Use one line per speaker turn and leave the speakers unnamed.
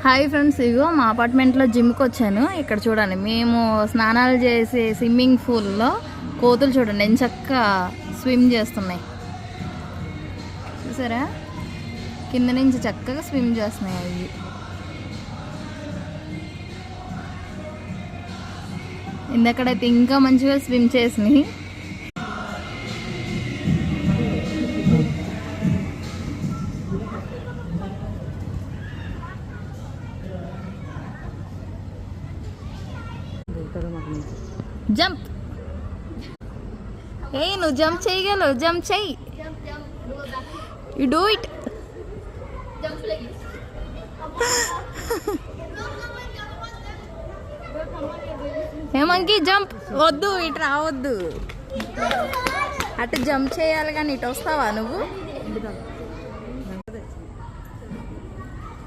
Hi friends, ఇగో మా అపార్ట్మెంట్లో జిమ్కి వచ్చాను. ఇక్కడ చూడండి, మేము స్నానాలు చేసే స్విమ్మింగ్ పూల్లో కోతులు చూడండి ఎంచక్కా స్విమ్ చేస్తున్నాయి. చూసారా, కింద నుంచి చక్కగా స్విమ్ చేస్తున్నాయి అవి. ఇందక్కడైతే ఇంకా మంచిగా స్విమ్ చేసినాయి. జంప్, ఏ నువ్వు జంప్ చేయగలవు, జంప్ చెయ్యి. You do it. ఏమంకి జంప్ వద్దు, ఇటు రావద్దు. అటు జంప్ చేయాలి కానీ ఇటు వస్తావా నువ్వు?